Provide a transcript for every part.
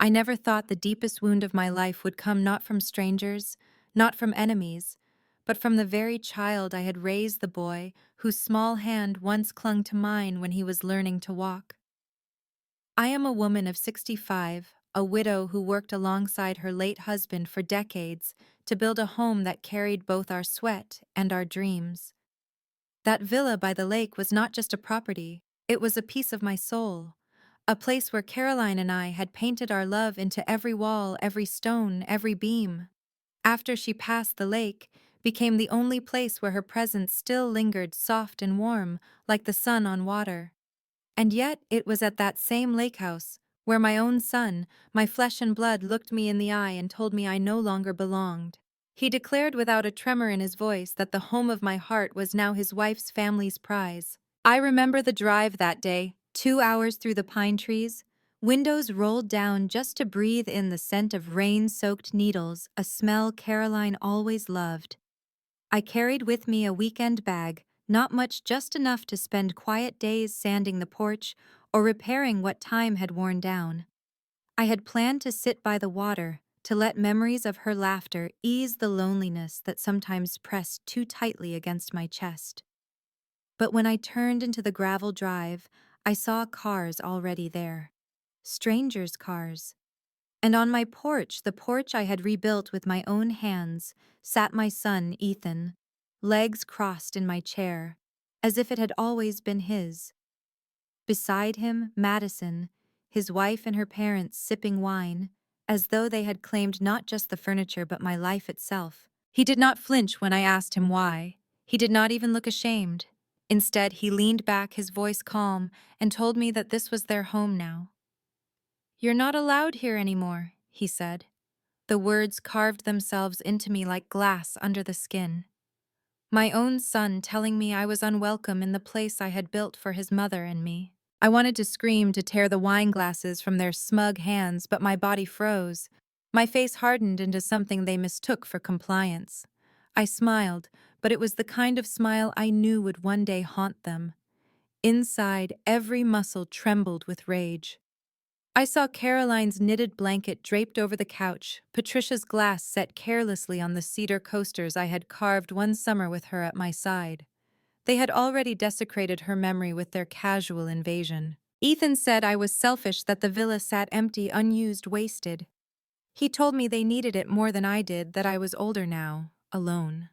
I never thought the deepest wound of my life would come not from strangers, not from enemies, but from the very child I had raised, the boy whose small hand once clung to mine when he was learning to walk. I am a woman of 65, a widow who worked alongside her late husband for decades to build a home that carried both our sweat and our dreams. That villa by the lake was not just a property, it was a piece of my soul. A place where Caroline and I had painted our love into every wall, every stone, every beam. After she passed, the lake became the only place where her presence still lingered, soft and warm, like the sun on water. And yet it was at that same lake house where my own son, my flesh and blood, looked me in the eye and told me I no longer belonged. He declared without a tremor in his voice that the home of my heart was now his wife's family's prize. I remember the drive that day, 2 hours through the pine trees, windows rolled down just to breathe in the scent of rain-soaked needles, a smell Caroline always loved. I carried with me a weekend bag, not much, just enough to spend quiet days sanding the porch or repairing what time had worn down. I had planned to sit by the water, to let memories of her laughter ease the loneliness that sometimes pressed too tightly against my chest. But when I turned into the gravel drive, I saw cars already there. Strangers' cars. And on my porch, the porch I had rebuilt with my own hands, sat my son, Ethan, legs crossed in my chair, as if it had always been his. Beside him, Madison, his wife and her parents sipping wine, as though they had claimed not just the furniture but my life itself. He did not flinch when I asked him why. He did not even look ashamed. Instead, he leaned back, his voice calm, and told me that this was their home now. "You're not allowed here anymore," he said. The words carved themselves into me like glass under the skin. My own son telling me I was unwelcome in the place I had built for his mother and me. I wanted to scream, to tear the wine glasses from their smug hands, but my body froze. My face hardened into something they mistook for compliance. I smiled, but it was the kind of smile I knew would one day haunt them. Inside, every muscle trembled with rage. I saw Caroline's knitted blanket draped over the couch, Patricia's glass set carelessly on the cedar coasters I had carved one summer with her at my side. They had already desecrated her memory with their casual invasion. Ethan said I was selfish, that the villa sat empty, unused, wasted. He told me they needed it more than I did, that I was older now, alone.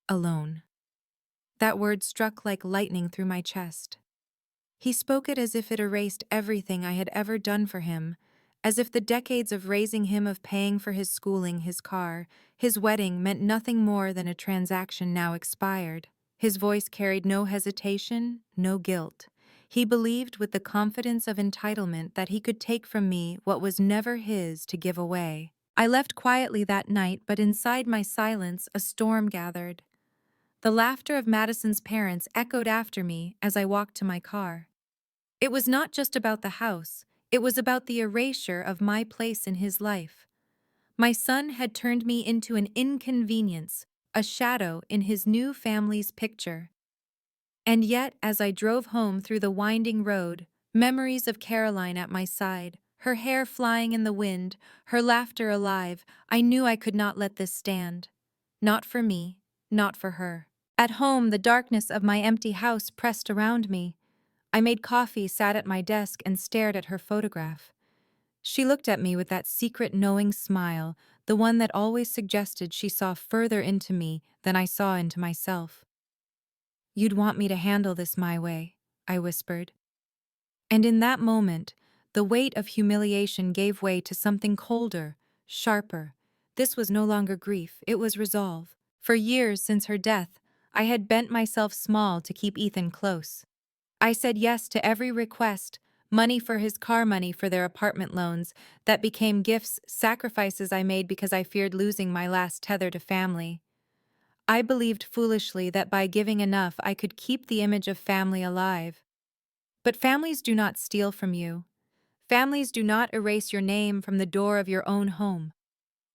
Alone. That word struck like lightning through my chest. He spoke it as if it erased everything I had ever done for him, as if the decades of raising him, of paying for his schooling, his car, his wedding, meant nothing more than a transaction now expired. His voice carried no hesitation, no guilt. He believed with the confidence of entitlement that he could take from me what was never his to give away. I left quietly that night, but inside my silence a storm gathered. The laughter of Madison's parents echoed after me as I walked to my car. It was not just about the house, it was about the erasure of my place in his life. My son had turned me into an inconvenience, a shadow in his new family's picture. And yet, as I drove home through the winding road, memories of Caroline at my side, her hair flying in the wind, her laughter alive, I knew I could not let this stand. Not for me, not for her. At home, the darkness of my empty house pressed around me. I made coffee, sat at my desk, and stared at her photograph. She looked at me with that secret knowing smile, the one that always suggested she saw further into me than I saw into myself. "You'd want me to handle this my way," I whispered. And in that moment, the weight of humiliation gave way to something colder, sharper. This was no longer grief, it was resolve. For years since her death, I had bent myself small to keep Ethan close. I said yes to every request, money for his car, money for their apartment loans, that became gifts, sacrifices I made because I feared losing my last tether to family. I believed foolishly that by giving enough I could keep the image of family alive. But families do not steal from you. Families do not erase your name from the door of your own home.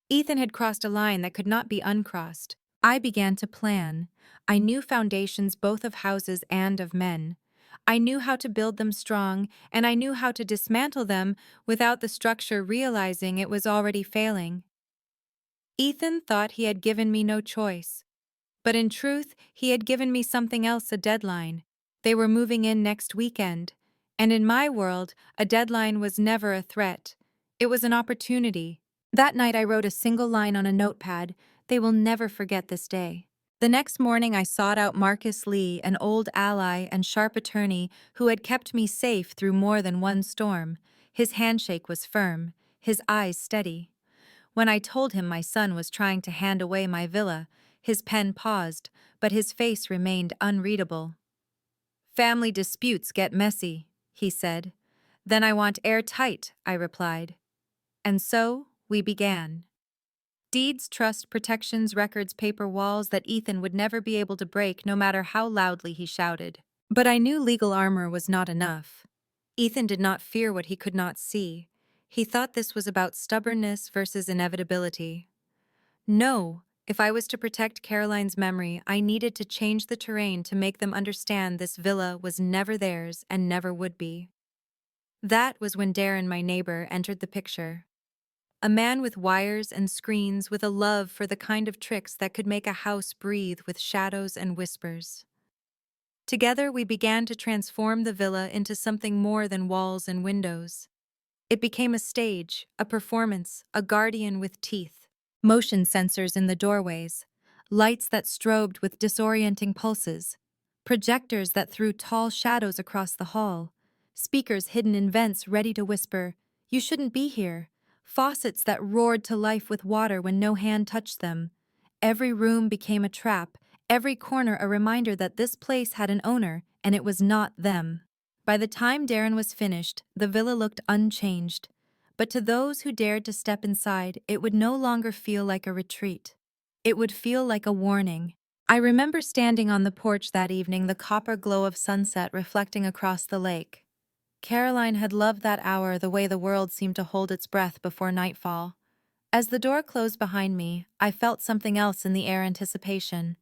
Ethan had crossed a line that could not be uncrossed. I began to plan. I knew foundations both of houses and of men. I knew how to build them strong, and I knew how to dismantle them without the structure realizing it was already failing. Ethan thought he had given me no choice. But in truth, he had given me something else, a deadline. They were moving in next weekend. And in my world, a deadline was never a threat. It was an opportunity. That night I wrote a single line on a notepad. They will never forget this day. The next morning I sought out Marcus Lee, an old ally and sharp attorney who had kept me safe through more than one storm. His handshake was firm, his eyes steady. When I told him my son was trying to hand away my villa, his pen paused, but his face remained unreadable. "Family disputes get messy," he said. "Then I want airtight," I replied. And so, we began. Deeds, trust, protections, records, paper walls that Ethan would never be able to break no matter how loudly he shouted. But I knew legal armor was not enough. Ethan did not fear what he could not see. He thought this was about stubbornness versus inevitability. No, if I was to protect Caroline's memory, I needed to change the terrain to make them understand this villa was never theirs and never would be. That was when Darren, my neighbor, entered the picture. A man with wires and screens, with a love for the kind of tricks that could make a house breathe with shadows and whispers. Together we began to transform the villa into something more than walls and windows. It became a stage, a performance, a guardian with teeth. Motion sensors in the doorways, lights that strobed with disorienting pulses, projectors that threw tall shadows across the hall, speakers hidden in vents ready to whisper, "You shouldn't be here," faucets that roared to life with water when no hand touched them. Every room became a trap, every corner a reminder that this place had an owner, and it was not them. By the time Darren was finished, the villa looked unchanged. But to those who dared to step inside, it would no longer feel like a retreat. It would feel like a warning. I remember standing on the porch that evening, the copper glow of sunset reflecting across the lake. Caroline had loved that hour the way the world seemed to hold its breath before nightfall. As the door closed behind me, I felt something else in the air: anticipation.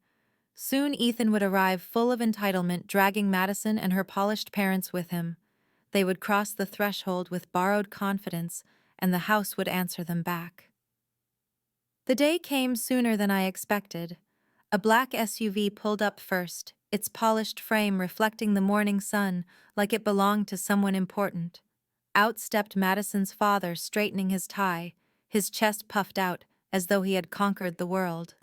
Soon Ethan would arrive full of entitlement, dragging Madison and her polished parents with him. They would cross the threshold with borrowed confidence, and the house would answer them back. The day came sooner than I expected. A black SUV pulled up first, its polished frame reflecting the morning sun like it belonged to someone important. Out stepped Madison's father, straightening his tie, his chest puffed out as though he had conquered the world.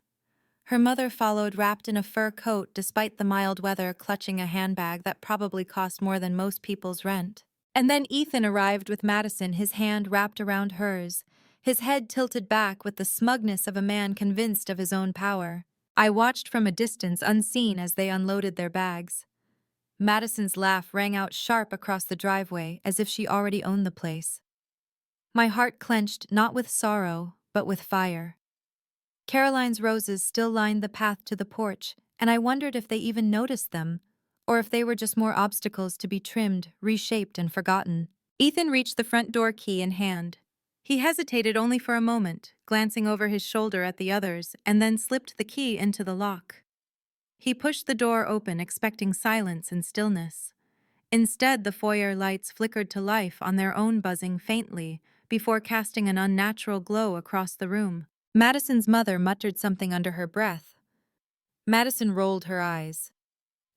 Her mother followed, wrapped in a fur coat despite the mild weather, clutching a handbag that probably cost more than most people's rent. And then Ethan arrived with Madison, his hand wrapped around hers, his head tilted back with the smugness of a man convinced of his own power. I watched from a distance, unseen, as they unloaded their bags. Madison's laugh rang out sharp across the driveway, as if she already owned the place. My heart clenched, not with sorrow, but with fire. Caroline's roses still lined the path to the porch, and I wondered if they even noticed them, or if they were just more obstacles to be trimmed, reshaped, and forgotten. Ethan reached the front door, key in hand. He hesitated only for a moment, glancing over his shoulder at the others, and then slipped the key into the lock. He pushed the door open, expecting silence and stillness. Instead, the foyer lights flickered to life on their own, buzzing faintly, before casting an unnatural glow across the room. Madison's mother muttered something under her breath. Madison rolled her eyes.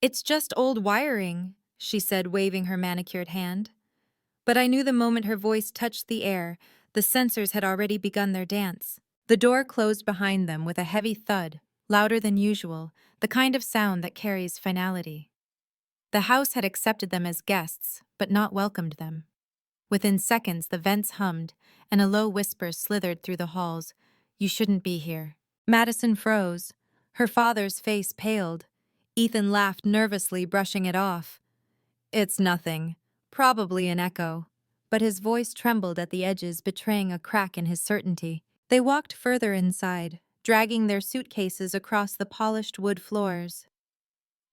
"It's just old wiring," she said, waving her manicured hand. But I knew the moment her voice touched the air, the sensors had already begun their dance. The door closed behind them with a heavy thud, louder than usual, the kind of sound that carries finality. The house had accepted them as guests, but not welcomed them. Within seconds, the vents hummed, and a low whisper slithered through the halls. "You shouldn't be here." Madison froze. Her father's face paled. Ethan laughed nervously, brushing it off. "It's nothing. Probably an echo." But his voice trembled at the edges, betraying a crack in his certainty. They walked further inside, dragging their suitcases across the polished wood floors.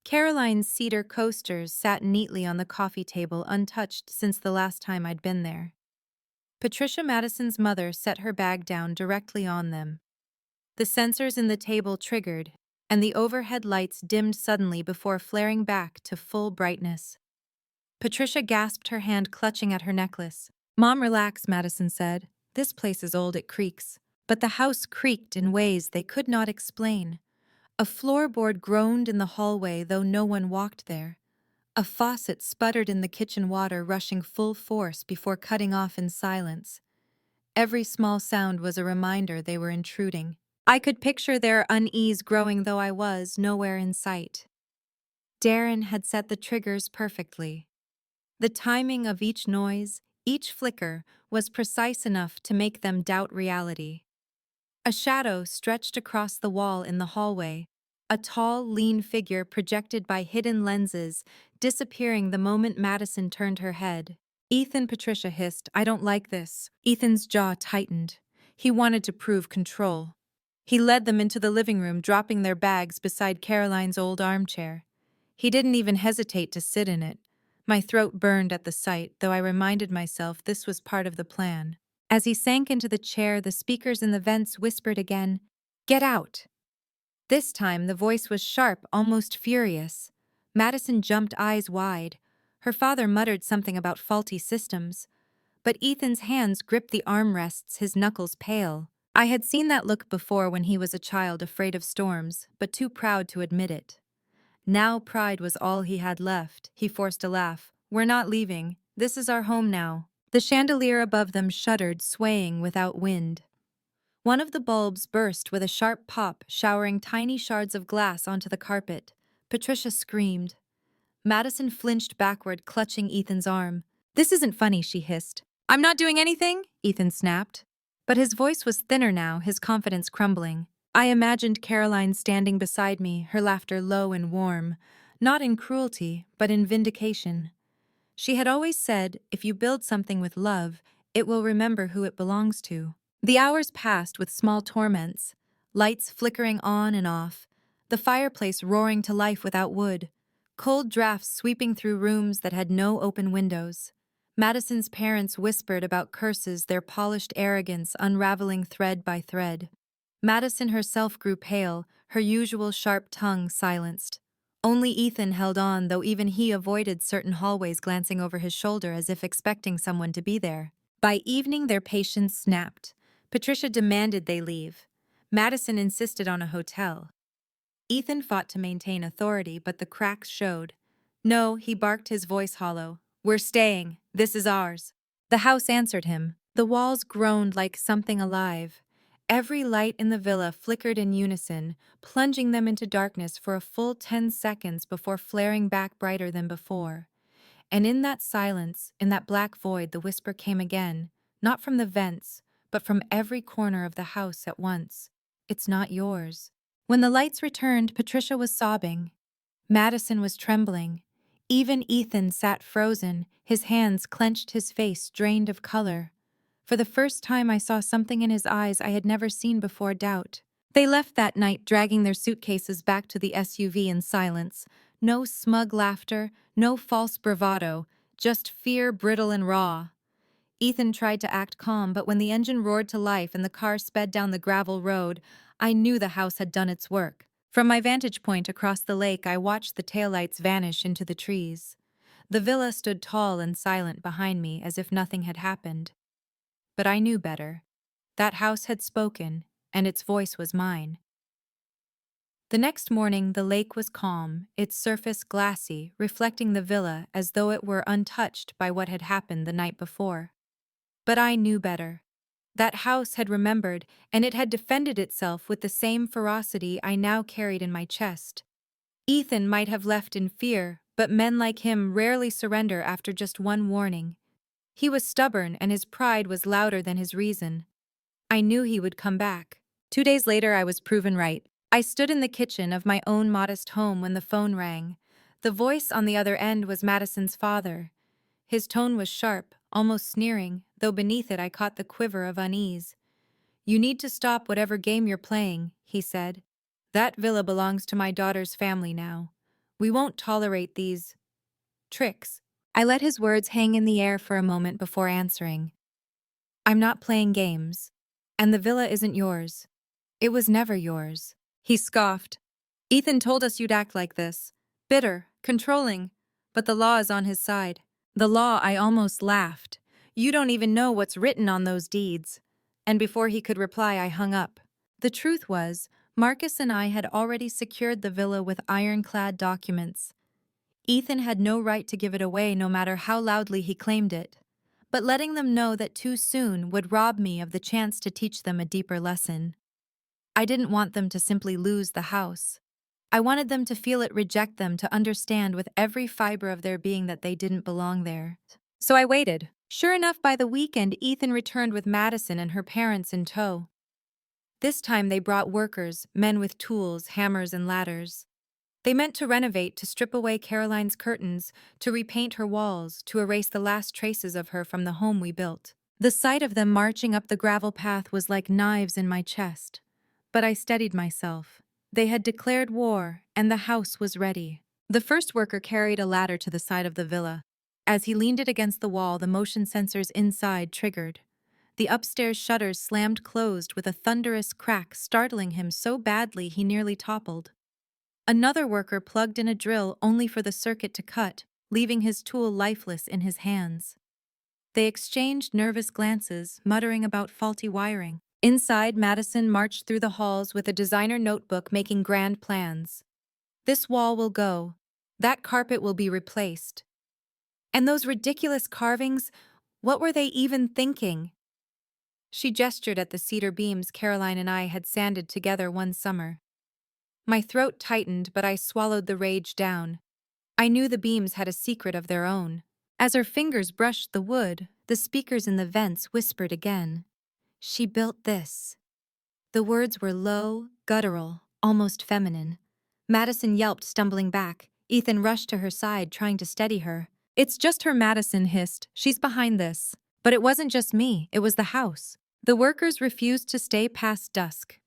Caroline's cedar coasters sat neatly on the coffee table, untouched since the last time I'd been there. Patricia, Madison's mother, set her bag down directly on them. The sensors in the table triggered, and the overhead lights dimmed suddenly before flaring back to full brightness. Patricia gasped, her hand clutching at her necklace. Mom, relax, Madison said. This place is old, it creaks. But the house creaked in ways they could not explain. A floorboard groaned in the hallway, though no one walked there. A faucet sputtered in the kitchen water, rushing full force before cutting off in silence. Every small sound was a reminder they were intruding. I could picture their unease growing, though I was nowhere in sight. Darren had set the triggers perfectly. The timing of each noise, each flicker, was precise enough to make them doubt reality. A shadow stretched across the wall in the hallway, a tall, lean figure projected by hidden lenses, disappearing the moment Madison turned her head. Ethan, Patricia hissed, I don't like this. Ethan's jaw tightened. He wanted to prove control. He led them into the living room, dropping their bags beside Caroline's old armchair. He didn't even hesitate to sit in it. My throat burned at the sight, though I reminded myself this was part of the plan. As he sank into the chair, the speakers in the vents whispered again, Get out! This time the voice was sharp, almost furious. Madison jumped, eyes wide. Her father muttered something about faulty systems. But Ethan's hands gripped the armrests, his knuckles pale. I had seen that look before when he was a child afraid of storms, but too proud to admit it. Now pride was all he had left. He forced a laugh. We're not leaving. This is our home now. The chandelier above them shuddered, swaying without wind. One of the bulbs burst with a sharp pop, showering tiny shards of glass onto the carpet. Patricia screamed. Madison flinched backward, clutching Ethan's arm. This isn't funny, she hissed. I'm not doing anything, Ethan snapped. But his voice was thinner now, his confidence crumbling. I imagined Caroline standing beside me, her laughter low and warm, not in cruelty, but in vindication. She had always said, if you build something with love, it will remember who it belongs to. The hours passed with small torments, lights flickering on and off, the fireplace roaring to life without wood, cold drafts sweeping through rooms that had no open windows. Madison's parents whispered about curses, their polished arrogance unraveling thread by thread. Madison herself grew pale, her usual sharp tongue silenced. Only Ethan held on, though even he avoided certain hallways, glancing over his shoulder as if expecting someone to be there. By evening, their patience snapped. Patricia demanded they leave. Madison insisted on a hotel. Ethan fought to maintain authority, but the cracks showed. No, he barked, his voice hollow. We're staying. This is ours. The house answered him. The walls groaned like something alive. Every light in the villa flickered in unison, plunging them into darkness for a full 10 seconds before flaring back brighter than before. And in that silence, in that black void, the whisper came again, not from the vents, but from every corner of the house at once. It's not yours. When the lights returned, Patricia was sobbing. Madison was trembling. Even Ethan sat frozen, his hands clenched, his face drained of color. For the first time I saw something in his eyes I had never seen before, doubt. They left that night, dragging their suitcases back to the SUV in silence. No smug laughter, no false bravado, just fear, brittle and raw. Ethan tried to act calm, but when the engine roared to life and the car sped down the gravel road, I knew the house had done its work. From my vantage point across the lake, I watched the taillights vanish into the trees. The villa stood tall and silent behind me, as if nothing had happened. But I knew better. That house had spoken, and its voice was mine. The next morning, the lake was calm, its surface glassy, reflecting the villa as though it were untouched by what had happened the night before. But I knew better. That house had remembered, and it had defended itself with the same ferocity I now carried in my chest. Ethan might have left in fear, but men like him rarely surrender after just one warning. He was stubborn, and his pride was louder than his reason. I knew he would come back. 2 days later, I was proven right. I stood in the kitchen of my own modest home when the phone rang. The voice on the other end was Madison's father. His tone was sharp, almost sneering, though beneath it I caught the quiver of unease. You need to stop whatever game you're playing, he said. That villa belongs to my daughter's family now. We won't tolerate these tricks. I let his words hang in the air for a moment before answering. I'm not playing games. And the villa isn't yours. It was never yours. He scoffed. Ethan told us you'd act like this. Bitter, controlling. But the law is on his side. The law, I almost laughed. You don't even know what's written on those deeds. And before he could reply, I hung up. The truth was, Marcus and I had already secured the villa with ironclad documents. Ethan had no right to give it away no matter how loudly he claimed it. But letting them know that too soon would rob me of the chance to teach them a deeper lesson. I didn't want them to simply lose the house. I wanted them to feel it reject them, to understand with every fiber of their being that they didn't belong there. So I waited. Sure enough, by the weekend, Ethan returned with Madison and her parents in tow. This time they brought workers, men with tools, hammers, and ladders. They meant to renovate, to strip away Caroline's curtains, to repaint her walls, to erase the last traces of her from the home we built. The sight of them marching up the gravel path was like knives in my chest. But I steadied myself. They had declared war, and the house was ready. The first worker carried a ladder to the side of the villa. As he leaned it against the wall, the motion sensors inside triggered. The upstairs shutters slammed closed with a thunderous crack, startling him so badly he nearly toppled. Another worker plugged in a drill only for the circuit to cut, leaving his tool lifeless in his hands. They exchanged nervous glances, muttering about faulty wiring. Inside, Madison marched through the halls with a designer notebook making grand plans. This wall will go. That carpet will be replaced. And those ridiculous carvings, what were they even thinking? She gestured at the cedar beams Caroline and I had sanded together one summer. My throat tightened, but I swallowed the rage down. I knew the beams had a secret of their own. As her fingers brushed the wood, the speakers in the vents whispered again. She built this. The words were low, guttural, almost feminine. Madison yelped, stumbling back. Ethan rushed to her side, trying to steady her. It's just her, Madison hissed. She's behind this. But it wasn't just me, it was the house. The workers refused to stay past dusk.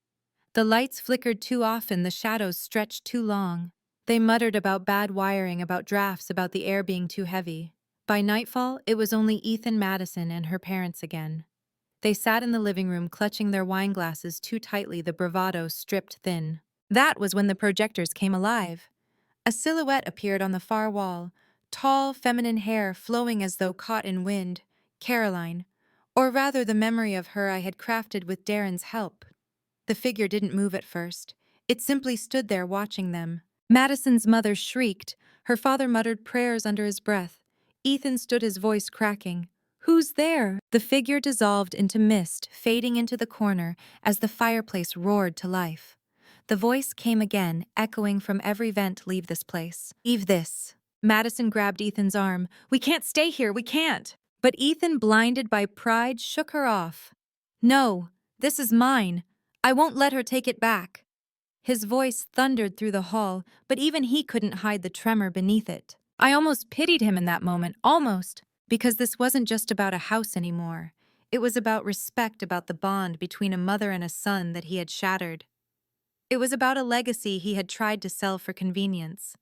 The lights flickered too often, the shadows stretched too long. They muttered about bad wiring, about drafts, about the air being too heavy. By nightfall, it was only Ethan, Madison, and her parents again. They sat in the living room, clutching their wine glasses too tightly, the bravado stripped thin. That was when the projectors came alive. A silhouette appeared on the far wall, tall, feminine hair flowing as though caught in wind. Caroline, or rather the memory of her I had crafted with Darren's help. The figure didn't move at first. It simply stood there watching them. Madison's mother shrieked. Her father muttered prayers under his breath. Ethan stood, his voice cracking. Who's there? The figure dissolved into mist, fading into the corner as the fireplace roared to life. The voice came again, echoing from every vent. Leave this place. Leave this. Madison grabbed Ethan's arm. We can't stay here, we can't. But Ethan, blinded by pride, shook her off. No, this is mine. I won't let her take it back. His voice thundered through the hall, but even he couldn't hide the tremor beneath it. I almost pitied him in that moment, almost, because this wasn't just about a house anymore. It was about respect, about the bond between a mother and a son that he had shattered. It was about a legacy he had tried to sell for convenience.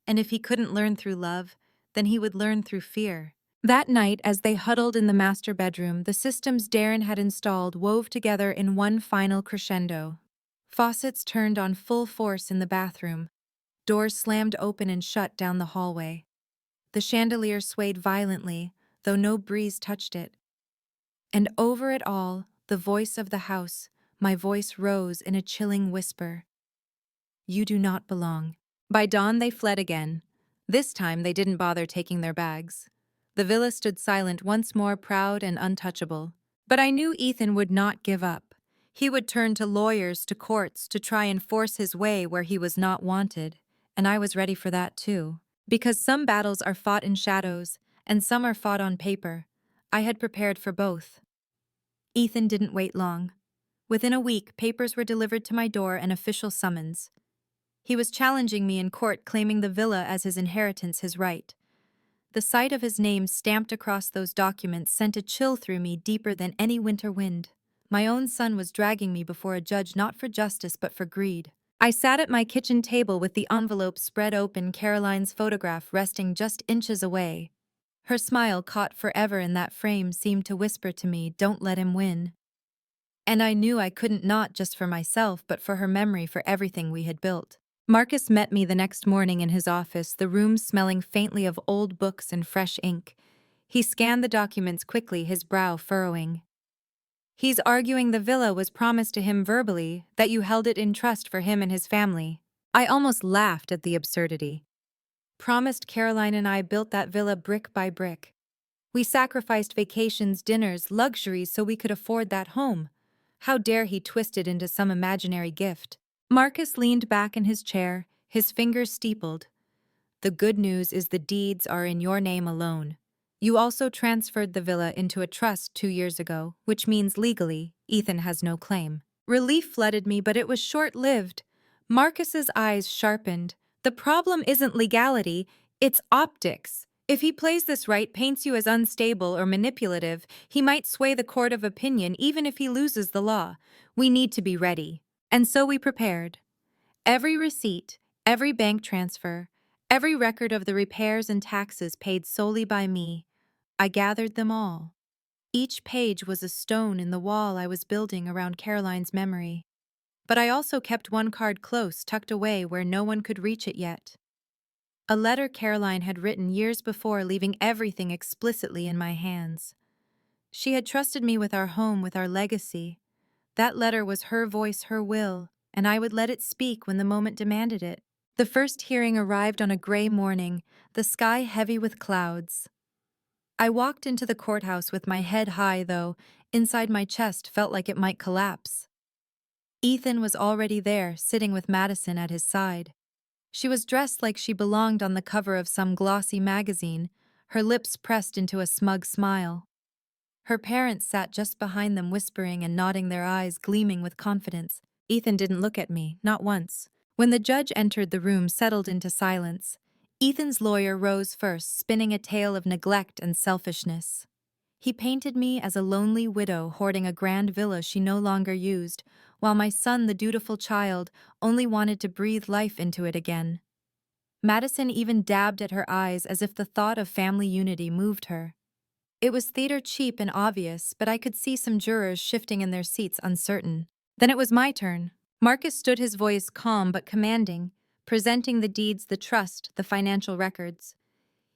And if he couldn't learn through love, then he would learn through fear. That night, as they huddled in the master bedroom, the systems Darren had installed wove together in one final crescendo. Faucets turned on full force in the bathroom. Doors slammed open and shut down the hallway. The chandelier swayed violently, though no breeze touched it. And over it all, the voice of the house, my voice rose in a chilling whisper. You do not belong. By dawn they fled again. This time they didn't bother taking their bags. The villa stood silent once more, proud and untouchable. But I knew Ethan would not give up. He would turn to lawyers, to courts, to try and force his way where he was not wanted. And I was ready for that too. Because some battles are fought in shadows, and some are fought on paper. I had prepared for both. Ethan didn't wait long. Within a week, papers were delivered to my door, an official summons. He was challenging me in court, claiming the villa as his inheritance, his right. The sight of his name stamped across those documents sent a chill through me deeper than any winter wind. My own son was dragging me before a judge, not for justice but for greed. I sat at my kitchen table with the envelope spread open, Caroline's photograph resting just inches away. Her smile, caught forever in that frame, seemed to whisper to me, don't let him win. And I knew I couldn't, not just for myself but for her memory, for everything we had built. Marcus met me the next morning in his office, the room smelling faintly of old books and fresh ink. He scanned the documents quickly, his brow furrowing. He's arguing the villa was promised to him verbally, that you held it in trust for him and his family. I almost laughed at the absurdity. Promised Caroline and I built that villa brick by brick. We sacrificed vacations, dinners, luxuries so we could afford that home. How dare he twist it into some imaginary gift? Marcus leaned back in his chair, his fingers steepled. The good news is the deeds are in your name alone. You also transferred the villa into a trust 2 years ago, which means legally, Ethan has no claim. Relief flooded me, but it was short-lived. Marcus's eyes sharpened. The problem isn't legality, it's optics. If he plays this right, paints you as unstable or manipulative, he might sway the court of opinion even if he loses the law. We need to be ready. And so we prepared. Every receipt, every bank transfer, every record of the repairs and taxes paid solely by me, I gathered them all. Each page was a stone in the wall I was building around Caroline's memory. But I also kept one card close, tucked away where no one could reach it yet. A letter Caroline had written years before, leaving everything explicitly in my hands. She had trusted me with our home, with our legacy. That letter was her voice, her will, and I would let it speak when the moment demanded it. The first hearing arrived on a gray morning, the sky heavy with clouds. I walked into the courthouse with my head high, though inside my chest felt like it might collapse. Ethan was already there, sitting with Madison at his side. She was dressed like she belonged on the cover of some glossy magazine, her lips pressed into a smug smile. Her parents sat just behind them, whispering and nodding, their eyes gleaming with confidence. Ethan didn't look at me, not once. When the judge entered, the room settled into silence. Ethan's lawyer rose first, spinning a tale of neglect and selfishness. He painted me as a lonely widow hoarding a grand villa she no longer used, while my son, the dutiful child, only wanted to breathe life into it again. Madison even dabbed at her eyes as if the thought of family unity moved her. It was theater, cheap and obvious, but I could see some jurors shifting in their seats, uncertain. Then it was my turn. Marcus stood, his voice calm but commanding, presenting the deeds, the trust, the financial records.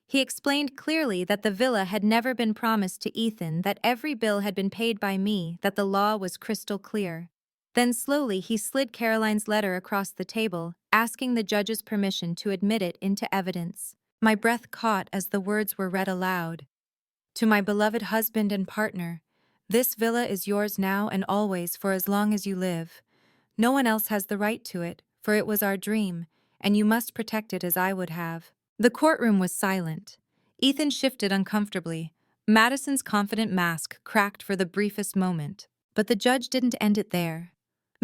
He explained clearly that the villa had never been promised to Ethan, that every bill had been paid by me, that the law was crystal clear. Then slowly he slid Caroline's letter across the table, asking the judge's permission to admit it into evidence. My breath caught as the words were read aloud. To my beloved husband and partner, this villa is yours now and always, for as long as you live. No one else has the right to it, for it was our dream, and you must protect it as I would have. The courtroom was silent. Ethan shifted uncomfortably. Madison's confident mask cracked for the briefest moment. But the judge didn't end it there.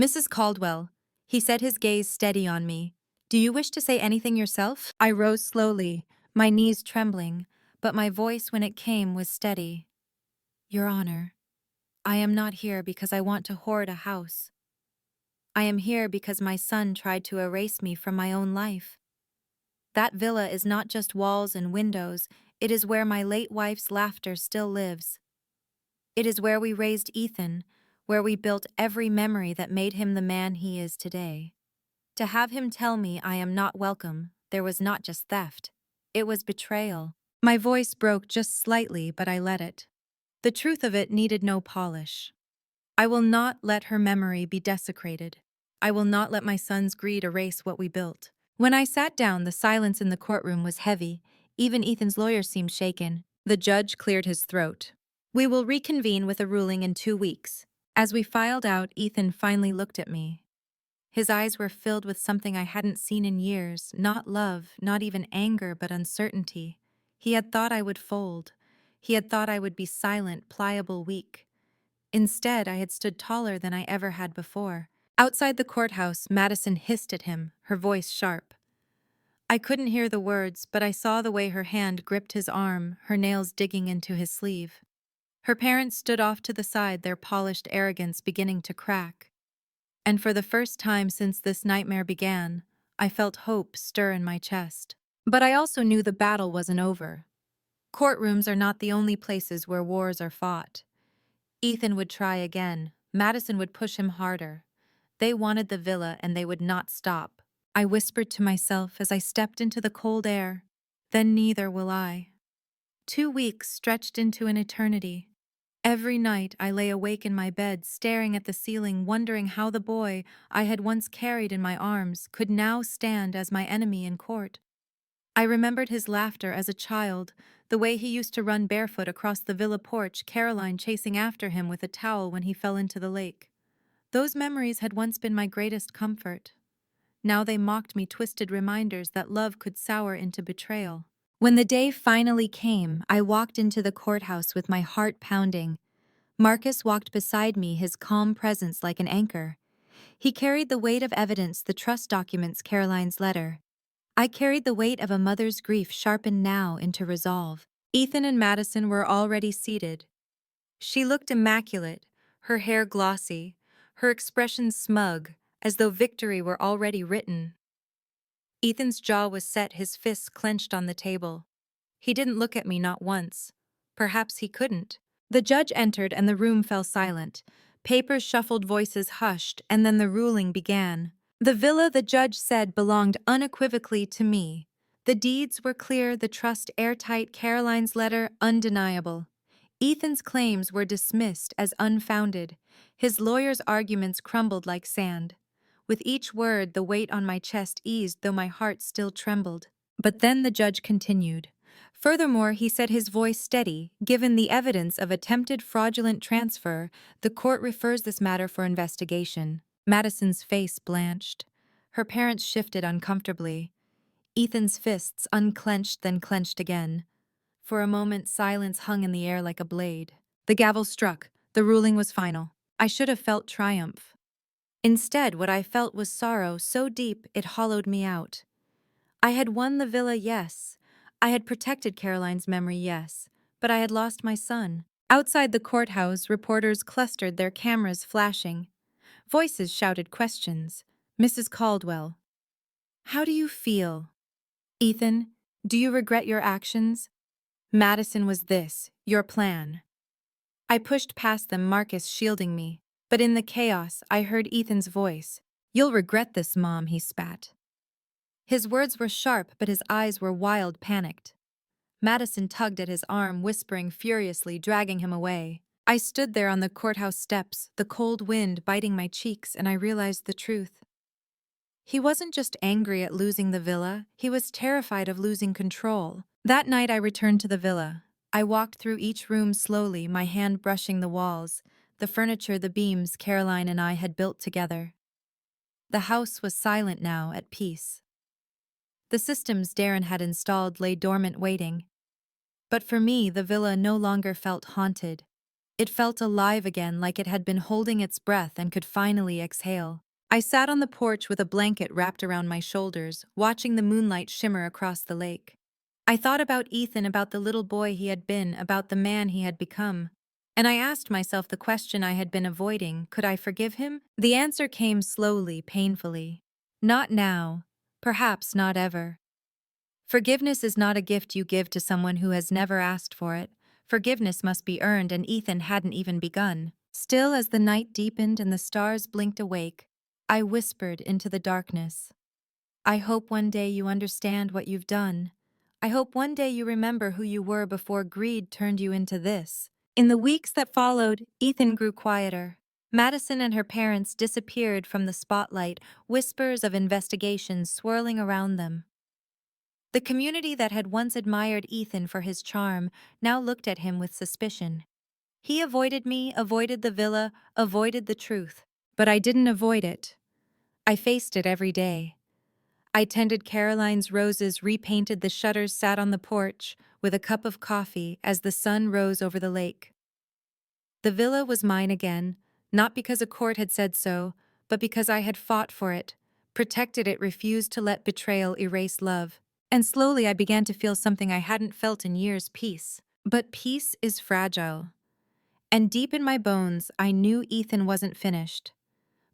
Mrs. Caldwell, he said, his gaze steady on me. Do you wish to say anything yourself? I rose slowly, my knees trembling, but my voice, when it came, was steady. Your Honor, I am not here because I want to hoard a house. I am here because my son tried to erase me from my own life. That villa is not just walls and windows, it is where my late wife's laughter still lives. It is where we raised Ethan, where we built every memory that made him the man he is today. To have him tell me I am not welcome, there was not just theft, it was betrayal. My voice broke just slightly, but I let it. The truth of it needed no polish. I will not let her memory be desecrated. I will not let my son's greed erase what we built. When I sat down, the silence in the courtroom was heavy. Even Ethan's lawyer seemed shaken. The judge cleared his throat. We will reconvene with a ruling in 2 weeks. As we filed out, Ethan finally looked at me. His eyes were filled with something I hadn't seen in years, not love, not even anger, but uncertainty. He had thought I would fold. He had thought I would be silent, pliable, weak. Instead, I had stood taller than I ever had before. Outside the courthouse, Madison hissed at him, her voice sharp. I couldn't hear the words, but I saw the way her hand gripped his arm, her nails digging into his sleeve. Her parents stood off to the side, their polished arrogance beginning to crack. And for the first time since this nightmare began, I felt hope stir in my chest. But I also knew the battle wasn't over. Courtrooms are not the only places where wars are fought. Ethan would try again. Madison would push him harder. They wanted the villa and they would not stop. I whispered to myself as I stepped into the cold air, then neither will I. 2 weeks stretched into an eternity. Every night I lay awake in my bed, staring at the ceiling, wondering how the boy I had once carried in my arms could now stand as my enemy in court. I remembered his laughter as a child, the way he used to run barefoot across the villa porch, Caroline chasing after him with a towel when he fell into the lake. Those memories had once been my greatest comfort. Now they mocked me, twisted reminders that love could sour into betrayal. When the day finally came, I walked into the courthouse with my heart pounding. Marcus walked beside me, his calm presence like an anchor. He carried the weight of evidence, the trust documents, Caroline's letter. I carried the weight of a mother's grief, sharpened now into resolve. Ethan and Madison were already seated. She looked immaculate, her hair glossy, her expression smug, as though victory were already written. Ethan's jaw was set, his fists clenched on the table. He didn't look at me, not once. Perhaps he couldn't. The judge entered and the room fell silent. Papers shuffled, voices hushed, and then the ruling began. The villa, the judge said, belonged unequivocally to me. The deeds were clear, the trust airtight, Caroline's letter undeniable. Ethan's claims were dismissed as unfounded. His lawyer's arguments crumbled like sand. With each word, the weight on my chest eased, though my heart still trembled. But then the judge continued. Furthermore, he said, his voice steady, given the evidence of attempted fraudulent transfer, the court refers this matter for investigation. Madison's face blanched. Her parents shifted uncomfortably. Ethan's fists unclenched, then clenched again. For a moment, silence hung in the air like a blade. The gavel struck. The ruling was final. I should have felt triumph. Instead, what I felt was sorrow so deep it hollowed me out. I had won the villa, yes. I had protected Caroline's memory, yes. But I had lost my son. Outside the courthouse, reporters clustered, their cameras flashing. Voices shouted questions. Mrs. Caldwell. How do you feel? Ethan, do you regret your actions? Madison, was this your plan? I pushed past them, Marcus shielding me. But in the chaos, I heard Ethan's voice. You'll regret this, Mom, he spat. His words were sharp, but his eyes were wild, panicked. Madison tugged at his arm, whispering furiously, dragging him away. I stood there on the courthouse steps, the cold wind biting my cheeks, and I realized the truth. He wasn't just angry at losing the villa, he was terrified of losing control. That night I returned to the villa. I walked through each room slowly, my hand brushing the walls, the furniture, the beams Caroline and I had built together. The house was silent now, at peace. The systems Darren had installed lay dormant, waiting. But for me, the villa no longer felt haunted. It felt alive again, like it had been holding its breath and could finally exhale. I sat on the porch with a blanket wrapped around my shoulders, watching the moonlight shimmer across the lake. I thought about Ethan, about the little boy he had been, about the man he had become. And I asked myself the question I had been avoiding: could I forgive him? The answer came slowly, painfully. Not now. Perhaps not ever. Forgiveness is not a gift you give to someone who has never asked for it. Forgiveness must be earned, and Ethan hadn't even begun. Still, as the night deepened and the stars blinked awake, I whispered into the darkness. I hope one day you understand what you've done. I hope one day you remember who you were before greed turned you into this. In the weeks that followed, Ethan grew quieter. Madison and her parents disappeared from the spotlight, whispers of investigations swirling around them. The community that had once admired Ethan for his charm now looked at him with suspicion. He avoided me, avoided the villa, avoided the truth. But I didn't avoid it. I faced it every day. I tended Caroline's roses, repainted the shutters, sat on the porch with a cup of coffee as the sun rose over the lake. The villa was mine again, not because a court had said so, but because I had fought for it, protected it, refused to let betrayal erase love. And slowly I began to feel something I hadn't felt in years: peace. But peace is fragile. And deep in my bones, I knew Ethan wasn't finished.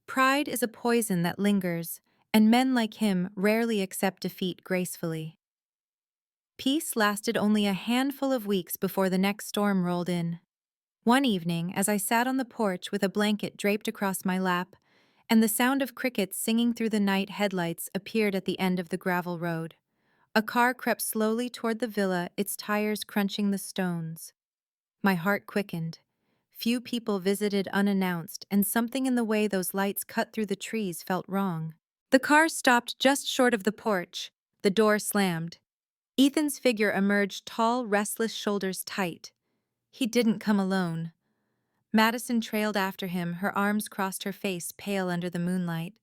Pride is a poison that lingers, and men like him rarely accept defeat gracefully. Peace lasted only a handful of weeks before the next storm rolled in. One evening, as I sat on the porch with a blanket draped across my lap, and the sound of crickets singing through the night headlights appeared at the end of the gravel road, A car crept slowly toward the villa, its tires crunching the stones. My heart quickened. Few people visited unannounced, and something in the way those lights cut through the trees felt wrong. The car stopped just short of the porch. The door slammed. Ethan's figure emerged, tall, restless, shoulders tight. He didn't come alone. Madison trailed after him, her arms crossed, her face pale under the moonlight.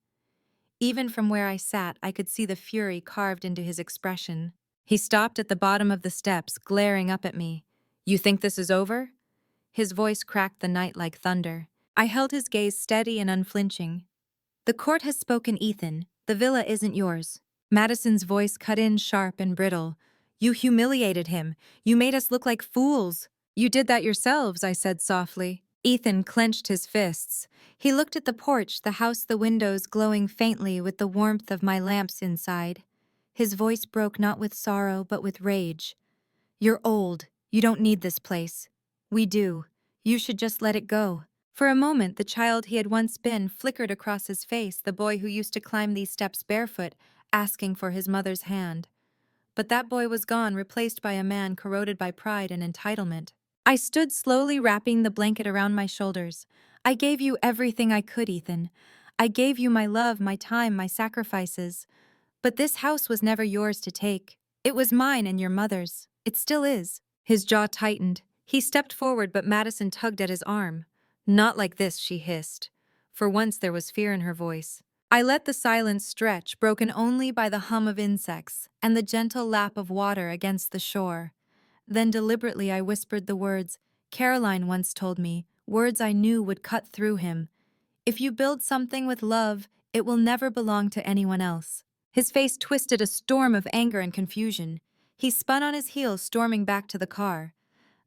Even from where I sat, I could see the fury carved into his expression. He stopped at the bottom of the steps, glaring up at me. "You think this is over?" His voice cracked the night like thunder. I held his gaze steady and unflinching. "The court has spoken, Ethan. The villa isn't yours." Madison's voice cut in sharp and brittle. "You humiliated him. You made us look like fools." "You did that yourselves," I said softly. Ethan clenched his fists. He looked at the porch, the house, the windows glowing faintly with the warmth of my lamps inside. His voice broke not with sorrow but with rage. "You're old. You don't need this place. We do. You should just let it go." For a moment, the child he had once been flickered across his face, the boy who used to climb these steps barefoot, asking for his mother's hand. But that boy was gone, replaced by a man corroded by pride and entitlement. I stood slowly, wrapping the blanket around my shoulders. "I gave you everything I could, Ethan. I gave you my love, my time, my sacrifices. But this house was never yours to take. It was mine and your mother's. It still is." His jaw tightened. He stepped forward, but Madison tugged at his arm. "Not like this," she hissed. For once there was fear in her voice. I let the silence stretch, broken only by the hum of insects and the gentle lap of water against the shore. Then deliberately I whispered the words Caroline once told me, words I knew would cut through him. "If you build something with love, it will never belong to anyone else." His face twisted, a storm of anger and confusion. He spun on his heels, storming back to the car.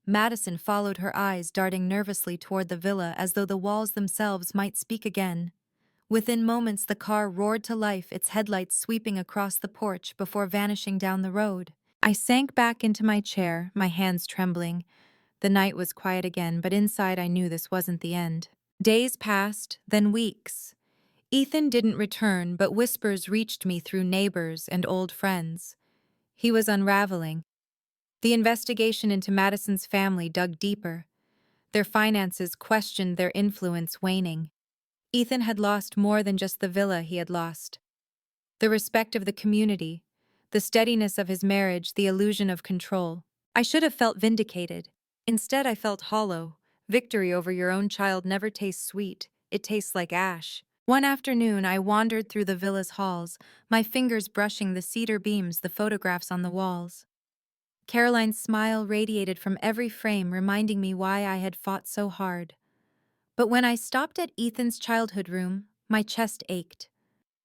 Madison followed, her eyes darting nervously toward the villa as though the walls themselves might speak again. Within moments the car roared to life, its headlights sweeping across the porch before vanishing down the road. I sank back into my chair, my hands trembling. The night was quiet again, but inside I knew this wasn't the end. Days passed, then weeks. Ethan didn't return, but whispers reached me through neighbors and old friends. He was unraveling. The investigation into Madison's family dug deeper. Their finances questioned, their influence waning. Ethan had lost more than just the villa he had lost. The respect of the community, the steadiness of his marriage, the illusion of control. I should have felt vindicated. Instead, I felt hollow. Victory over your own child never tastes sweet. It tastes like ash. One afternoon, I wandered through the villa's halls, my fingers brushing the cedar beams, the photographs on the walls. Caroline's smile radiated from every frame, reminding me why I had fought so hard. But when I stopped at Ethan's childhood room, my chest ached.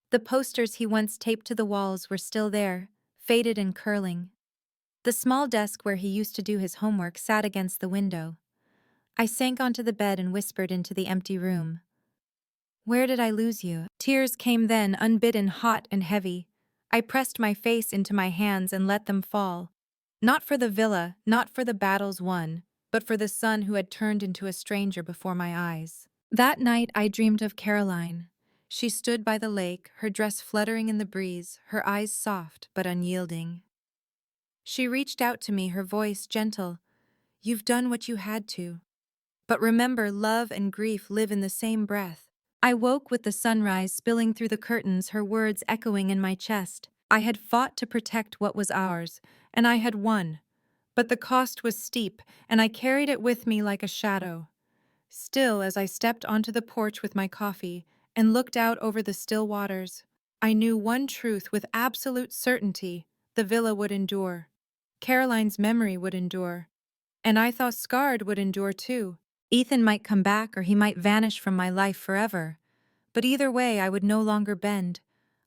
The posters he once taped to the walls were still there, faded and curling. The small desk where he used to do his homework sat against the window. I sank onto the bed and whispered into the empty room. "Where did I lose you?" Tears came then, unbidden, hot and heavy. I pressed my face into my hands and let them fall. Not for the villa, not for the battles won, but for the son who had turned into a stranger before my eyes. That night I dreamed of Caroline. She stood by the lake, her dress fluttering in the breeze, her eyes soft but unyielding. She reached out to me, her voice gentle. "You've done what you had to. But remember, love and grief live in the same breath." I woke with the sunrise spilling through the curtains, her words echoing in my chest. I had fought to protect what was ours, and I had won. But the cost was steep, and I carried it with me like a shadow. Still, as I stepped onto the porch with my coffee and looked out over the still waters, I knew one truth with absolute certainty: the villa would endure. Caroline's memory would endure. And I thought Scarred would endure too. Ethan might come back, or he might vanish from my life forever. But either way, I would no longer bend.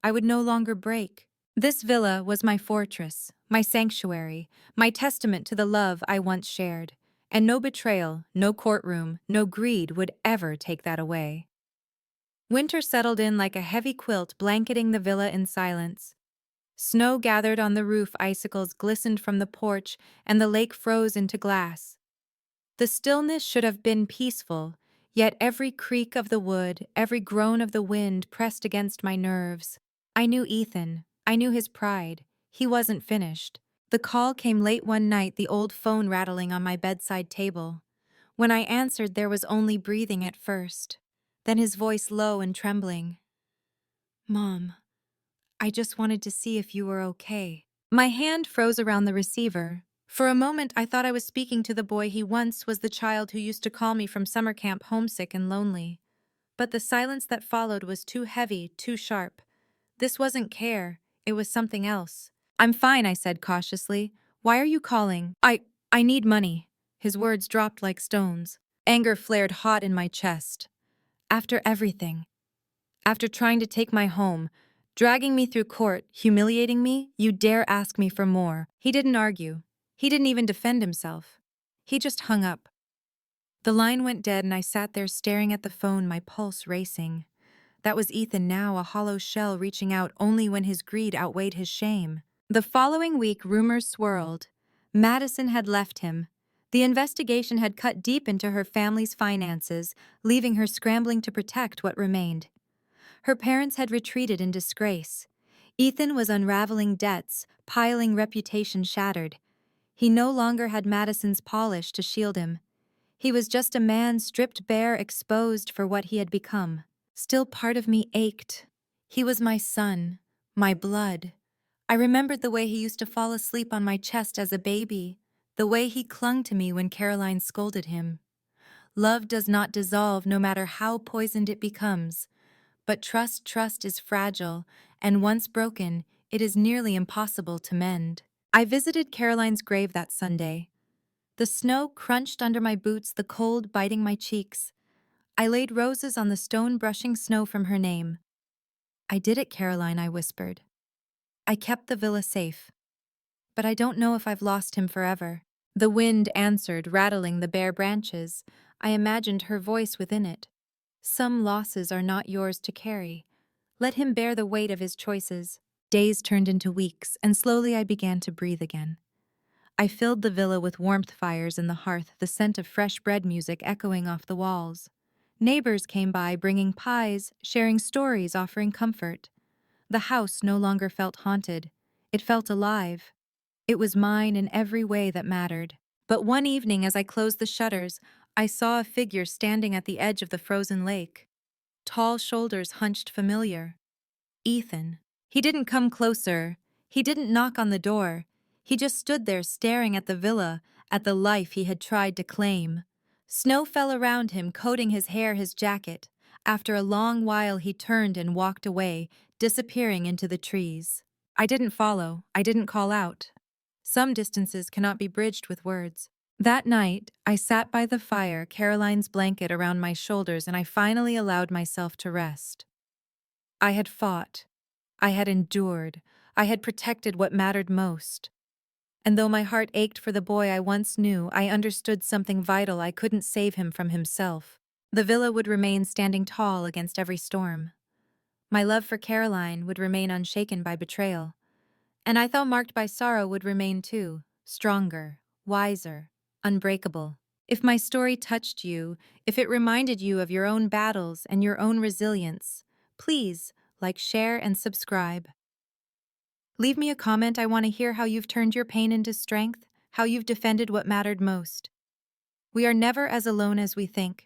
I would no longer break. This villa was my fortress, my sanctuary, my testament to the love I once shared. And no betrayal, no courtroom, no greed would ever take that away. Winter settled in like a heavy quilt, blanketing the villa in silence. Snow gathered on the roof, icicles glistened from the porch, and the lake froze into glass. The stillness should have been peaceful, yet every creak of the wood, every groan of the wind pressed against my nerves. I knew Ethan. I knew his pride. He wasn't finished. The call came late one night, the old phone rattling on my bedside table. When I answered, there was only breathing at first. Then his voice low and trembling. "Mom, I just wanted to see if you were okay." My hand froze around the receiver. For a moment, I thought I was speaking to the boy he once was, the child who used to call me from summer camp homesick and lonely. But the silence that followed was too heavy, too sharp. This wasn't care, it was something else. "I'm fine," I said cautiously. "Why are you calling?" I need money." His words dropped like stones. Anger flared hot in my chest. After everything, after trying to take my home, dragging me through court, humiliating me, you dare ask me for more. He didn't argue. He didn't even defend himself. He just hung up. The line went dead and I sat there staring at the phone, my pulse racing. That was Ethan now, a hollow shell reaching out only when his greed outweighed his shame. The following week, rumors swirled. Madison had left him. The investigation had cut deep into her family's finances, leaving her scrambling to protect what remained. Her parents had retreated in disgrace. Ethan was unraveling debts, piling reputation shattered. He no longer had Madison's polish to shield him. He was just a man stripped bare, exposed for what he had become. Still, part of me ached. He was my son, my blood. I remembered the way he used to fall asleep on my chest as a baby, the way he clung to me when Caroline scolded him. Love does not dissolve no matter how poisoned it becomes. But trust is fragile, and once broken, it is nearly impossible to mend. I visited Caroline's grave that Sunday. The snow crunched under my boots, the cold biting my cheeks. I laid roses on the stone, brushing snow from her name. "I did it, Caroline," I whispered. "I kept the villa safe. But I don't know if I've lost him forever." The wind answered, rattling the bare branches. I imagined her voice within it. "Some losses are not yours to carry. Let him bear the weight of his choices." Days turned into weeks, and slowly I began to breathe again. I filled the villa with warmth fires in the hearth, the scent of fresh bread music echoing off the walls. Neighbors came by, bringing pies, sharing stories, offering comfort. The house no longer felt haunted. It felt alive. It was mine in every way that mattered. But one evening, as I closed the shutters, I saw a figure standing at the edge of the frozen lake. Tall shoulders hunched familiar. Ethan. He didn't come closer. He didn't knock on the door. He just stood there staring at the villa, at the life he had tried to claim. Snow fell around him, coating his hair, his jacket. After a long while, he turned and walked away, disappearing into the trees. I didn't follow. I didn't call out. Some distances cannot be bridged with words. That night, I sat by the fire, Caroline's blanket around my shoulders, and I finally allowed myself to rest. I had fought. I had endured. I had protected what mattered most. And though my heart ached for the boy I once knew, I understood something vital: I couldn't save him from himself. The villa would remain standing tall against every storm. My love for Caroline would remain unshaken by betrayal. And I, though marked by sorrow, would remain too, stronger, wiser, unbreakable. If my story touched you, if it reminded you of your own battles and your own resilience, please like, share, and subscribe. Leave me a comment. I want to hear how you've turned your pain into strength, how you've defended what mattered most. We are never as alone as we think.